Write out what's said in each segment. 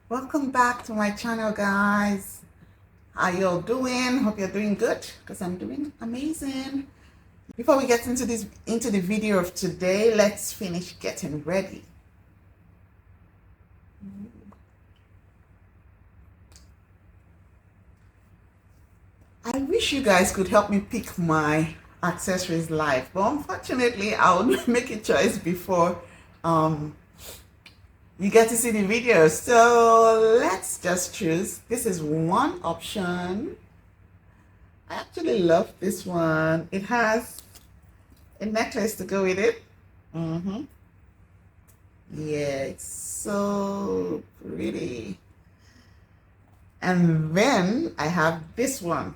Welcome back to my channel, guys. How y'all doing? Hope you're doing good, because I'm doing amazing. Before we get into the video of today, let's finish getting ready. I wish you guys could help me pick my accessories live, but unfortunately I would make a choice before you get to see the video. So let's just choose. This is one option. I actually love this one. It has a necklace to go with it. Yeah, it's so pretty. And then I have this one.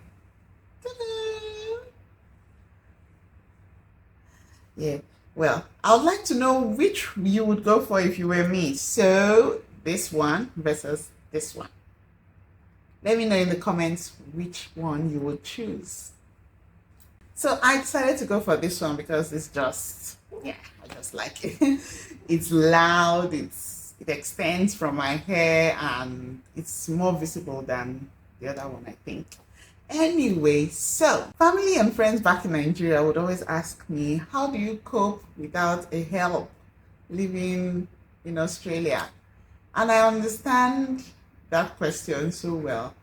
Ta-da! Yeah, well, I would like to know which you would go for if you were me. So this one versus this one. Let me know in the comments which one you would choose. So I decided to go for this one because it's just, yeah, I just like it. It's loud, it extends from my hair, and it's more visible than the other one, I think. Anyway, so family and friends back in Nigeria would always ask me, how do you cope without a help living in Australia? And I understand that question so well,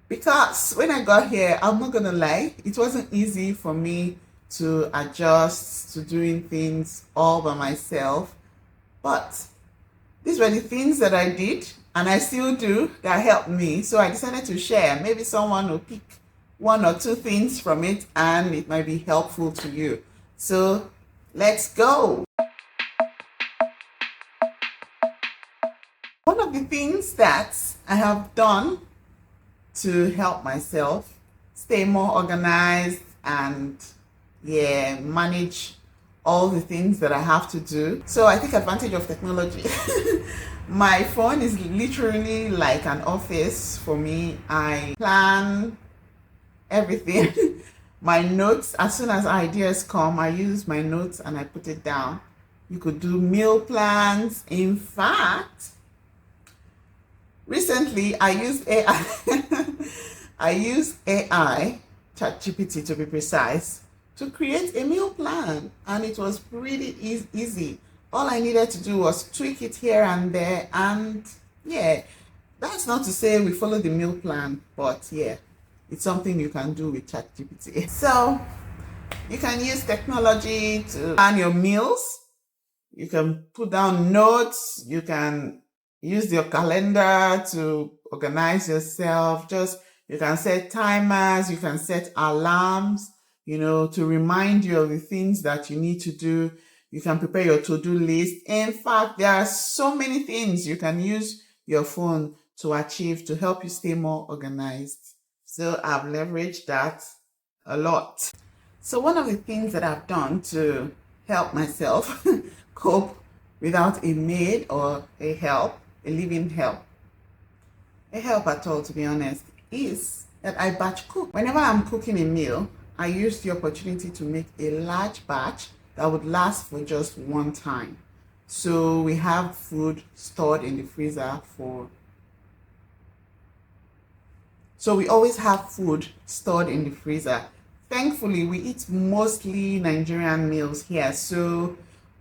because when I got here, I'm not gonna lie, it wasn't easy for me to adjust to doing things all by myself. But these were the things that I did and I still do that helped me. So I decided to share. Maybe someone will pick one or two things from it and it might be helpful to you. So let's go. One of the things that I have done to help myself stay more organized and manage all the things that I have to do. So I take advantage of technology. My phone is literally like an office for me. I plan everything. My notes, as soon as ideas come, I use my notes and I put it down. You could do meal plans. In fact, recently I used AI. I used AI, ChatGPT to be precise, to create a meal plan, and it was pretty easy. All I needed to do was tweak it here and there, and yeah, that's not to say we follow the meal plan, but yeah, it's something you can do with ChatGPT. So you can use technology to plan your meals. You can put down notes. You can use your calendar to organize yourself. You can set timers. You can set alarms, to remind you of the things that you need to do. You can prepare your to-do list. In fact, there are so many things you can use your phone to achieve to help you stay more organized. So I've leveraged that a lot. So one of the things that I've done to help myself cope without a maid or a living help at all, to be honest, is that I batch cook. Whenever I'm cooking a meal, I use the opportunity to make a large batch that would last for just one time. So we have food stored in the freezer So we always have food stored in the freezer. Thankfully, we eat mostly Nigerian meals here,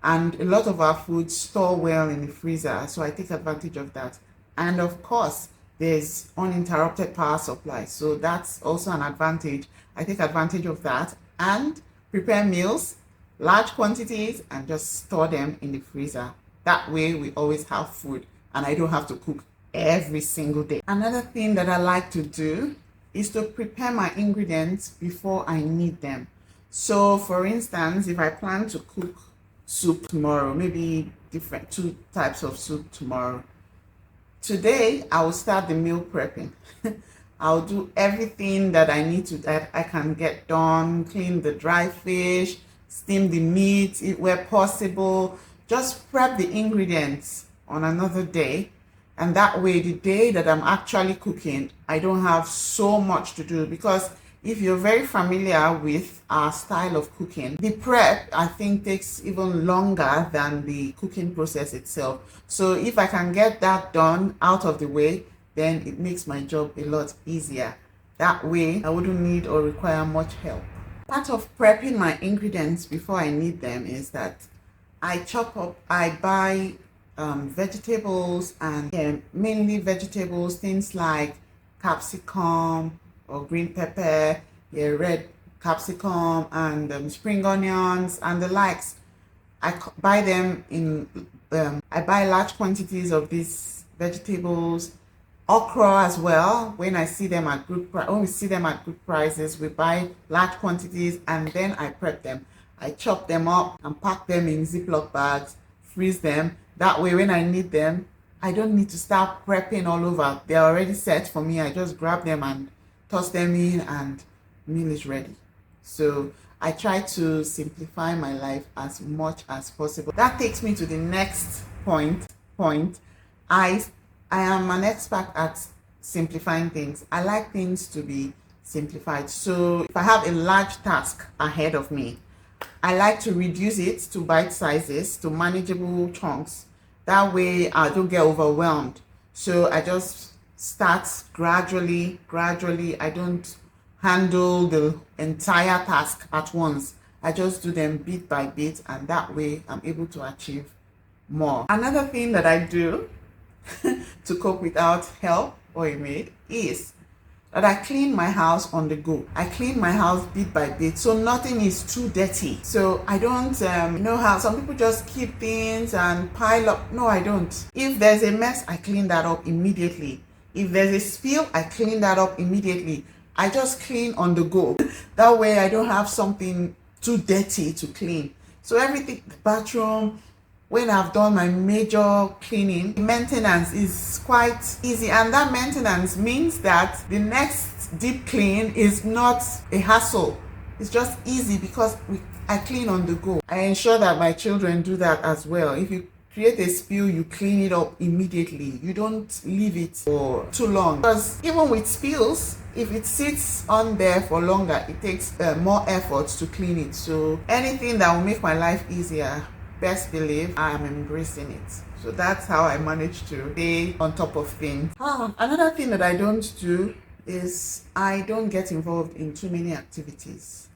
and a lot of our food store well in the freezer, so I take advantage of that. And of course, there's uninterrupted power supply, so that's also an advantage. I take advantage of that and prepare meals, large quantities, and just store them in the freezer. That way we always have food and I don't have to cook every single day. Another thing that I like to do is to prepare my ingredients before I need them. So for instance, if I plan to cook soup tomorrow, maybe two types of soup tomorrow, today I will start the meal prepping. I'll do everything that I need that I can get done, clean the dry fish, steam the meat where possible, just prep the ingredients on another day. And that way, the day that I'm actually cooking, I don't have so much to do, because if you're very familiar with our style of cooking, the prep I think takes even longer than the cooking process itself. So if I can get that done out of the way, then it makes my job a lot easier. That way I wouldn't need or require much help. Part of prepping my ingredients before I need them is that I buy vegetables, and mainly vegetables, things like capsicum or green pepper, red capsicum, and spring onions and the likes. Buy them in, I buy large quantities of these vegetables. Okra as well. When we see them at good prices, we buy large quantities and then I prep them. I chop them up and pack them in Ziploc bags, freeze them. That way when I need them, I don't need to start prepping all over. They're already set for me. I just grab them and toss them in and meal is ready. So I try to simplify my life as much as possible. That takes me to the next point. I am an expert at simplifying things. I like things to be simplified. So if I have a large task ahead of me, I like to reduce it to bite sizes, to manageable chunks. That way I don't get overwhelmed. So I just start gradually. I don't handle the entire task at once. I just do them bit by bit, and that way I'm able to achieve more. Another thing that I do to cope without help or a maid is that I clean my house on the go. I clean my house bit by bit, so nothing is too dirty. So I don't, you know how some people just keep things and pile up. No, I don't. If there's a mess, I clean that up immediately. If there's a spill, I clean that up immediately. I just clean on the go. That way I don't have something too dirty to clean. So everything, the bathroom, when I've done my major cleaning, maintenance is quite easy, and that maintenance means that the next deep clean is not a hassle. It's just easy because I clean on the go. I ensure that my children do that as well. If you create a spill, you clean it up immediately. You don't leave it for too long, because even with spills, if it sits on there for longer, it takes more effort to clean it. So anything that will make my life easier, best believe I am embracing it. So that's how I manage to stay on top of things. Another thing that I don't do is I don't get involved in too many activities.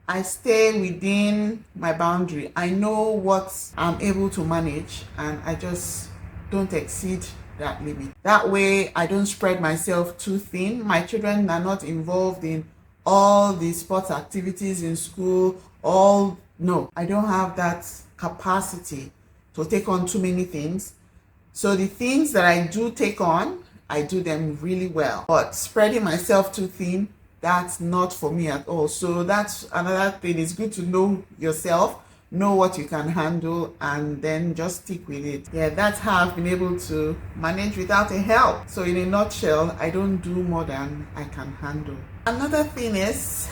I stay within my boundary. I know what I'm able to manage, and I just don't exceed that limit. That way I don't spread myself too thin. My children are not involved in all the sports activities in school. No, I don't have that capacity to take on too many things. So the things that I do take on, I do them really well. But spreading myself too thin, that's not for me at all. So that's another thing. It's good to know yourself, know what you can handle, and then just stick with it. That's how I've been able to manage without a help. So in a nutshell, I don't do more than I can handle. Another thing is,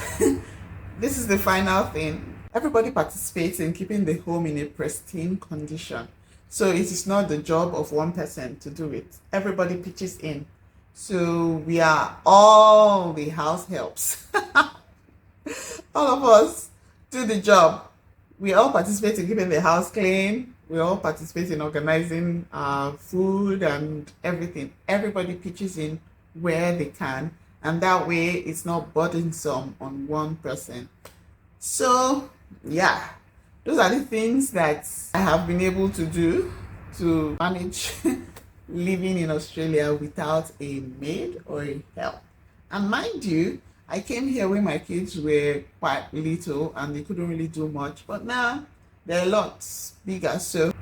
this is the final thing. Everybody participates in keeping the home in a pristine condition. So it is not the job of one person to do it. Everybody pitches in. So we are all the house helps. All of us do the job. We all participate in keeping the house clean. We all participate in organizing food and everything. Everybody pitches in where they can, and that way it's not burdensome on one person. So those are the things that I have been able to do to manage living in Australia without a maid or a help. And mind you, I came here when my kids were quite little and they couldn't really do much, but now they're a lot bigger, so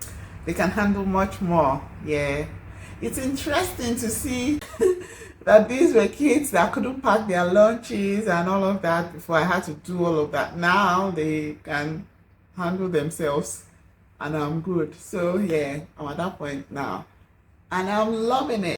they can handle much more. It's interesting to see that these were kids that couldn't pack their lunches and all of that before I had to do all of that. Now they can handle themselves and I'm good. So I'm at that point now and I'm loving it.